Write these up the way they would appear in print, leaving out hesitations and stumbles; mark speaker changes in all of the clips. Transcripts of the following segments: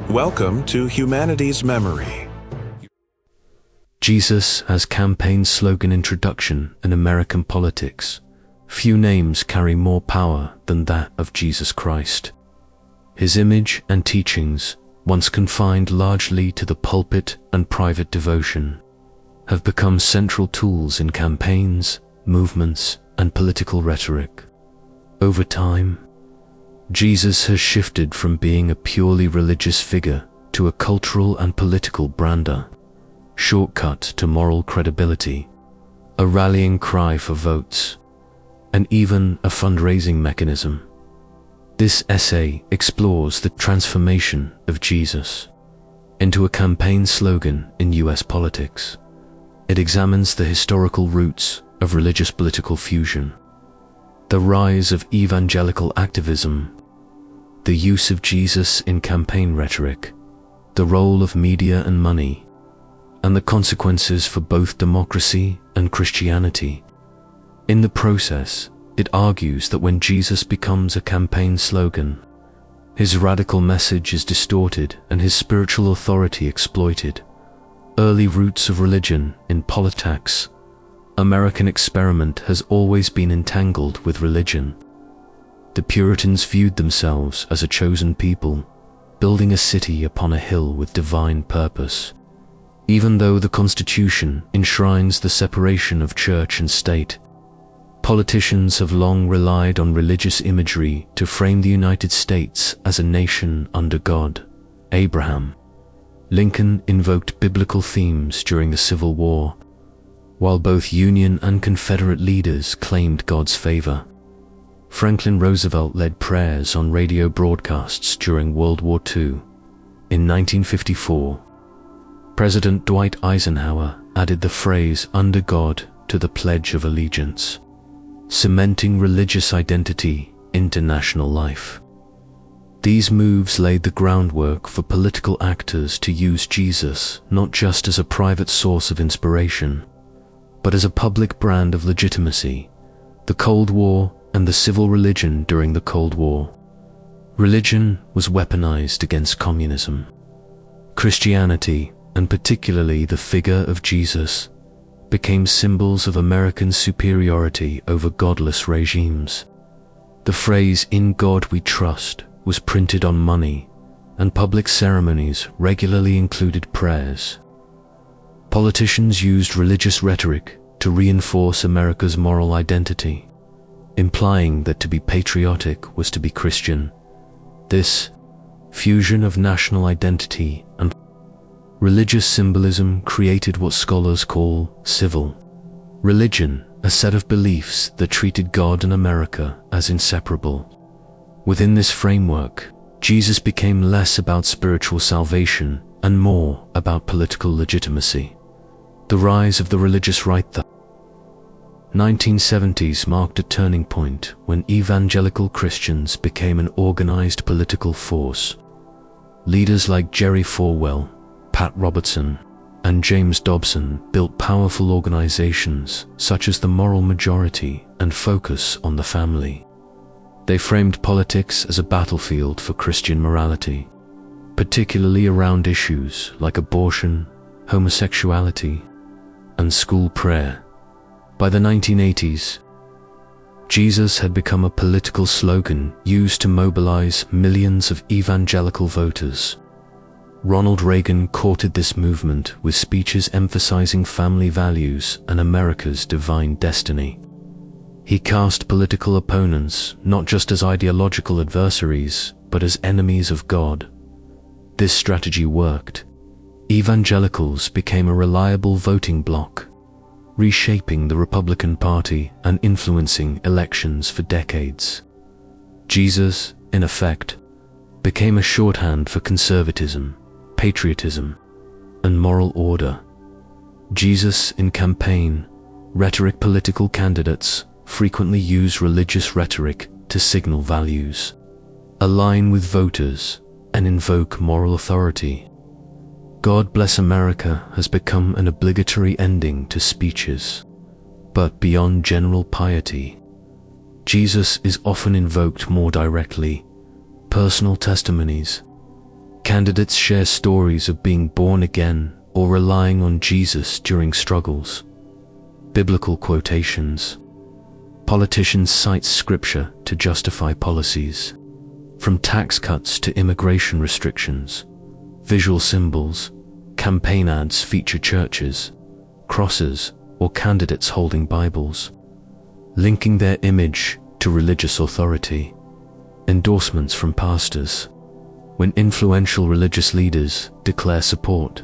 Speaker 1: Welcome to Humanity's Memory.
Speaker 2: Jesus as campaign slogan introduction in American politics. Few names carry more power than that of Jesus Christ. His image and teachings, once confined largely to the pulpit and private devotion, have become central tools in campaigns, movements, and political rhetoric. Over time, Jesus has shifted from being a purely religious figure to a cultural and political brander, shortcut to moral credibility, a rallying cry for votes, and even a fundraising mechanism. This essay explores the transformation of Jesus into a campaign slogan in US politics. It examines the historical roots of religious political fusion, the rise of evangelical activism, the use of Jesus in campaign rhetoric, the role of media and money, and the consequences for both democracy and Christianity. In the process, it argues that when Jesus becomes a campaign slogan, his radical message is distorted and his spiritual authority exploited. Early roots of religion in politics. American experiment has always been entangled with religion. The Puritans viewed themselves as a chosen people, building a city upon a hill with divine purpose. Even though the Constitution enshrines the separation of church and state, politicians have long relied on religious imagery to frame the United States as a nation under God. Abraham Lincoln invoked biblical themes during the Civil War, while both Union and Confederate leaders claimed God's favor. Franklin Roosevelt led prayers on radio broadcasts during World War II. In 1954, President Dwight Eisenhower added the phrase "under God" to the Pledge of Allegiance, cementing religious identity into national life. These moves laid the groundwork for political actors to use Jesus not just as a private source of inspiration, but as a public brand of legitimacy. The Cold War and the civil religion during the Cold War. Religion was weaponized against communism. Christianity, and particularly the figure of Jesus, became symbols of American superiority over godless regimes. The phrase "in God we trust" was printed on money, and public ceremonies regularly included prayers. Politicians used religious rhetoric to reinforce America's moral identity, implying that to be patriotic was to be Christian. This fusion of national identity and religious symbolism created what scholars call civil religion, a set of beliefs that treated God and America as inseparable. Within this framework, Jesus became less about spiritual salvation and more about political legitimacy. The rise of the religious right. The 1970s marked a turning point when evangelical Christians became an organized political force. Leaders like Jerry Falwell, Pat Robertson, and James Dobson built powerful organizations such as the Moral Majority and Focus on the Family. They framed politics as a battlefield for Christian morality, particularly around issues like abortion, homosexuality, and school prayer. By the 1980s, Jesus had become a political slogan used to mobilize millions of evangelical voters. Ronald Reagan courted this movement with speeches emphasizing family values and America's divine destiny. He cast political opponents not just as ideological adversaries, but as enemies of God. This strategy worked. Evangelicals became a reliable voting bloc, reshaping the Republican Party and influencing elections for decades. Jesus, in effect, became a shorthand for conservatism, patriotism, and moral order. Jesus in campaign rhetoric. Political candidates frequently use religious rhetoric to signal values, align with voters, and invoke moral authority. "God Bless America" has become an obligatory ending to speeches. But beyond general piety, Jesus is often invoked more directly. Personal testimonies, Candidates share stories of being born again or relying on Jesus during struggles. Biblical quotations. Politicians cite scripture to justify policies. From tax cuts to immigration restrictions, visual symbols, campaign ads feature churches, crosses, or candidates holding Bibles, linking their image to religious authority. Endorsements from pastors. When influential religious leaders declare support,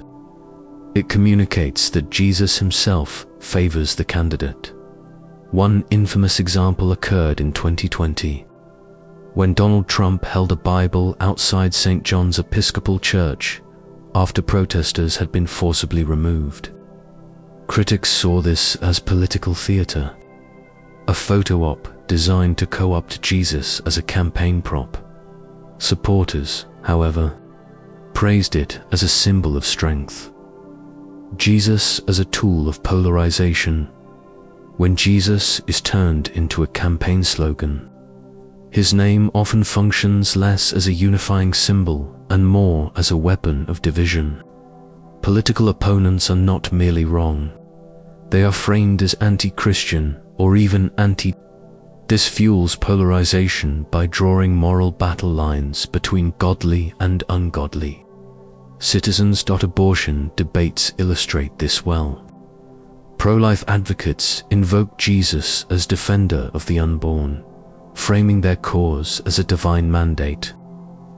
Speaker 2: it communicates that Jesus himself favors the candidate. One infamous example occurred in 2020, when Donald Trump held a Bible outside St. John's Episcopal Church after protesters had been forcibly removed. Critics saw this as political theater, a photo op designed to co-opt Jesus as a campaign prop. Supporters, however, praised it as a symbol of strength. Jesus as a tool of polarization. When Jesus is turned into a campaign slogan, his name often functions less as a unifying symbol and more as a weapon of division. Political opponents are not merely wrong. They are framed as anti-Christian or even anti. This fuels polarization by drawing moral battle lines between godly and ungodly. Citizens.abortion debates illustrate this well. Pro-life advocates invoke Jesus as defender of the unborn, framing their cause as a divine mandate.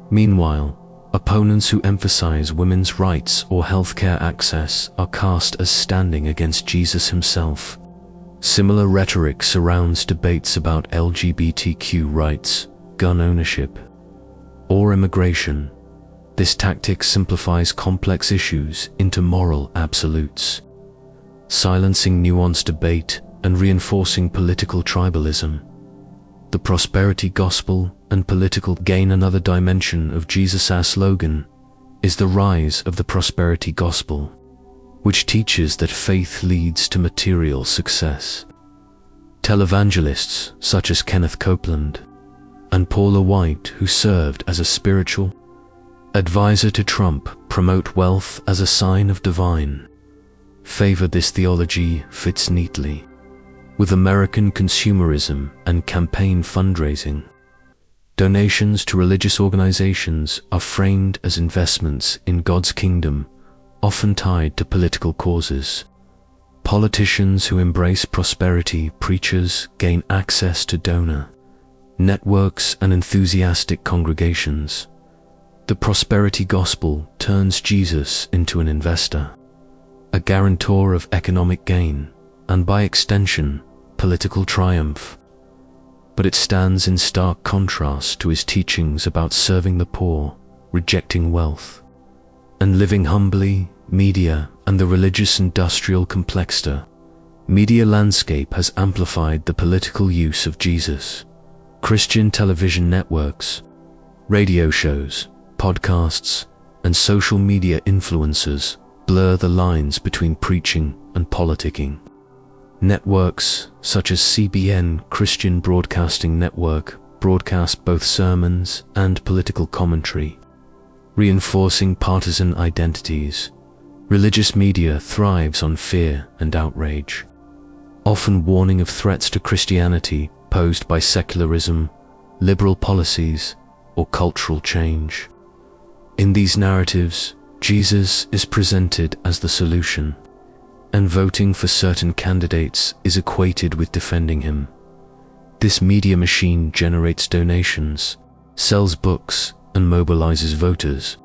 Speaker 2: Meanwhile, opponents who emphasize women's rights or healthcare access are cast as standing against Jesus himself. Similar rhetoric surrounds debates about LGBTQ rights, gun ownership, or immigration. This tactic simplifies complex issues into moral absolutes, silencing nuanced debate and reinforcing political tribalism. The prosperity gospel and political gain. Another dimension of Jesus' slogan is the rise of the prosperity gospel, which teaches that faith leads to material success. Televangelists such as Kenneth Copeland and Paula White, who served as a spiritual advisor to Trump, promote wealth as a sign of divine favor. This theology fits neatly with American consumerism and campaign fundraising. Donations to religious organizations are framed as investments in God's kingdom, often tied to political causes. Politicians who embrace prosperity preachers gain access to donor networks and enthusiastic congregations. The prosperity gospel turns Jesus into an investor, a guarantor of economic gain, and by extension, political triumph. But it stands in stark contrast to his teachings about serving the poor, rejecting wealth, and living humbly. Media and the religious-industrial complexity. Media landscape has amplified the political use of Jesus. Christian television networks, radio shows, podcasts, and social media influencers blur the lines between preaching and politicking. Networks such as CBN Christian Broadcasting Network broadcast both sermons and political commentary, reinforcing partisan identities. Religious media thrives on fear and outrage, often warning of threats to Christianity posed by secularism, liberal policies, or cultural change. In these narratives, Jesus is presented as the solution, and voting for certain candidates is equated with defending him. This media machine generates donations, sells books, and mobilizes voters.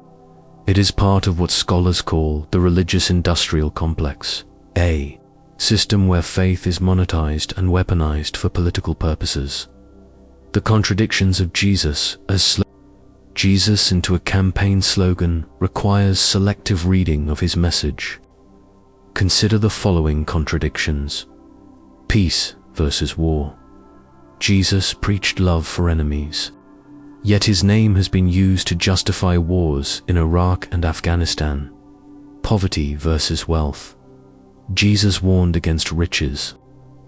Speaker 2: It is part of what scholars call the religious-industrial complex, a system where faith is monetized and weaponized for political purposes. The contradictions of Jesus into a campaign slogan requires selective reading of his message. Consider the following contradictions. Peace versus war. Jesus preached love for enemies, yet his name has been used to justify wars in Iraq and Afghanistan. Poverty versus wealth. Jesus warned against riches,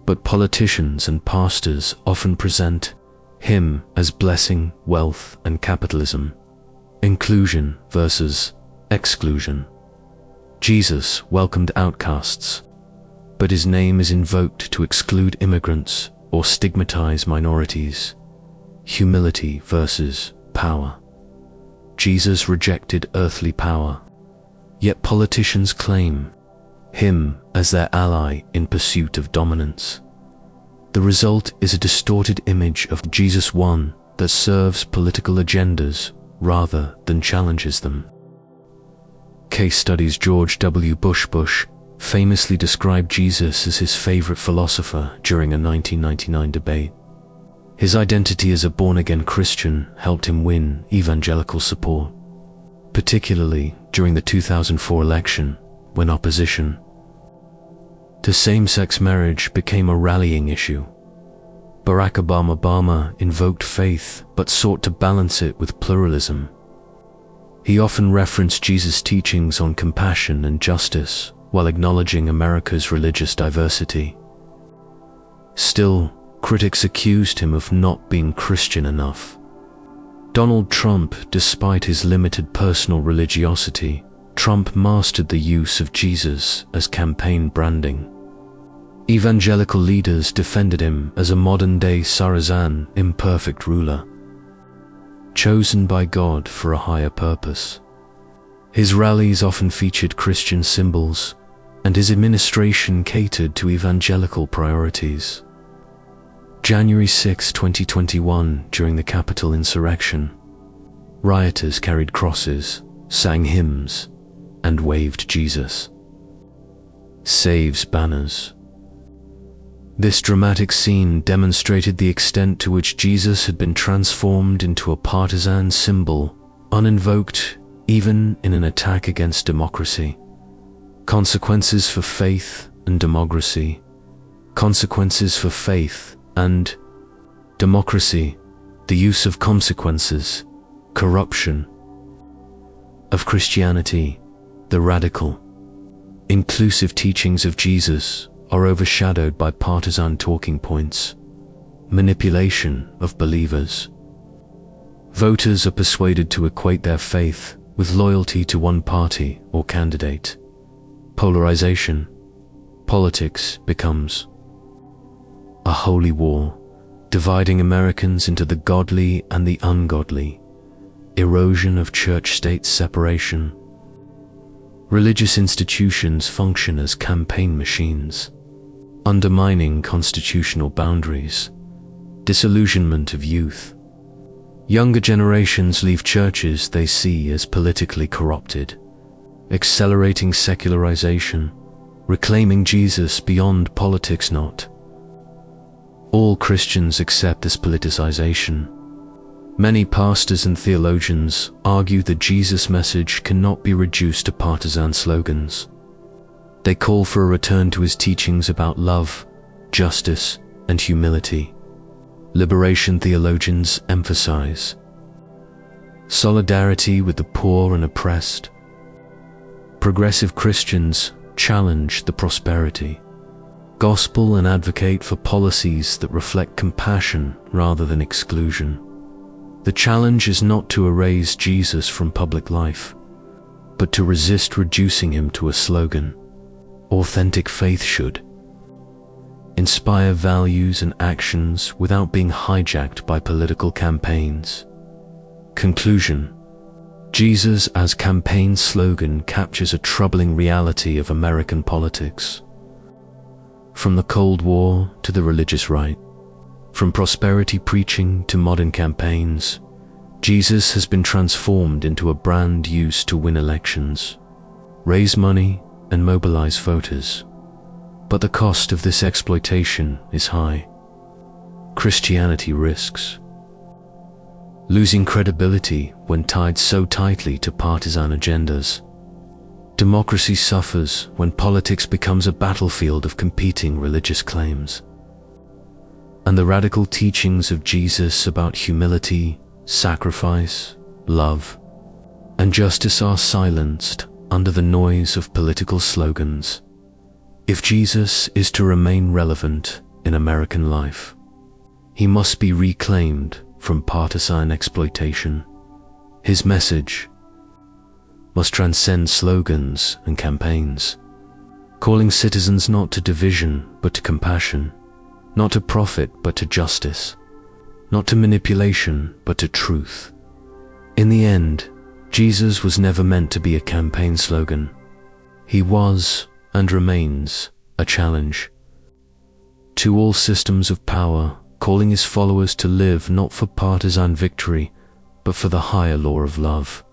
Speaker 2: but politicians and pastors often present him as blessing wealth and capitalism. Inclusion versus exclusion. Jesus welcomed outcasts, but his name is invoked to exclude immigrants or stigmatize minorities. Humility versus power. Jesus rejected earthly power, yet politicians claim him as their ally in pursuit of dominance. The result is a distorted image of Jesus, one that serves political agendas rather than challenges them. Case studies. George W. Bush famously described Jesus as his favorite philosopher during a 1999 debate. His identity as a born-again Christian helped him win evangelical support, particularly during the 2004 election, when opposition to same-sex marriage became a rallying issue. Barack Obama invoked faith but sought to balance it with pluralism. He often referenced Jesus' teachings on compassion and justice while acknowledging America's religious diversity. Still, critics accused him of not being Christian enough. Donald Trump, despite his limited personal religiosity, Trump mastered the use of Jesus as campaign branding. Evangelical leaders defended him as a modern-day Sarrazin, imperfect ruler, chosen by God for a higher purpose. His rallies often featured Christian symbols, and his administration catered to evangelical priorities. January 6, 2021, during the Capitol insurrection, rioters carried crosses, sang hymns, and waved Jesus Saves banners. This dramatic scene demonstrated the extent to which Jesus had been transformed into a partisan symbol, uninvoked even in an attack against democracy. Consequences for faith and democracy. Consequences for faith and democracy. The use of consequences. Corruption of Christianity. The radical, inclusive teachings of Jesus are overshadowed by partisan talking points, manipulation of believers. Voters are persuaded to equate their faith with loyalty to one party or candidate. Polarization. Politics becomes a holy war, dividing Americans into the godly and the ungodly. Erosion of church-state separation. Religious institutions function as campaign machines, undermining constitutional boundaries. Disillusionment of youth. Younger generations leave churches they see as politically corrupted, accelerating secularization, reclaiming Jesus beyond politics. Not all Christians accept this politicization. Many pastors and theologians argue that Jesus' message cannot be reduced to partisan slogans. They call for a return to his teachings about love, justice, and humility. Liberation theologians emphasize solidarity with the poor and oppressed. Progressive Christians challenge the prosperity gospel and advocate for policies that reflect compassion rather than exclusion. The challenge is not to erase Jesus from public life, but to resist reducing him to a slogan. Authentic faith should inspire values and actions without being hijacked by political campaigns. Conclusion. Jesus as campaign slogan captures a troubling reality of American politics. From the Cold War to the religious right, from prosperity preaching to modern campaigns, Jesus has been transformed into a brand used to win elections, raise money, and mobilize voters. But the cost of this exploitation is high. Christianity risks losing credibility when tied so tightly to partisan agendas. Democracy suffers when politics becomes a battlefield of competing religious claims. And the radical teachings of Jesus about humility, sacrifice, love, and justice are silenced under the noise of political slogans. If Jesus is to remain relevant in American life, he must be reclaimed from partisan exploitation. His message must transcend slogans and campaigns, calling citizens not to division but to compassion, not to profit but to justice, not to manipulation but to truth. In the end, Jesus was never meant to be a campaign slogan. He was and remains a challenge to all systems of power, calling his followers to live not for partisan victory, but for the higher law of love.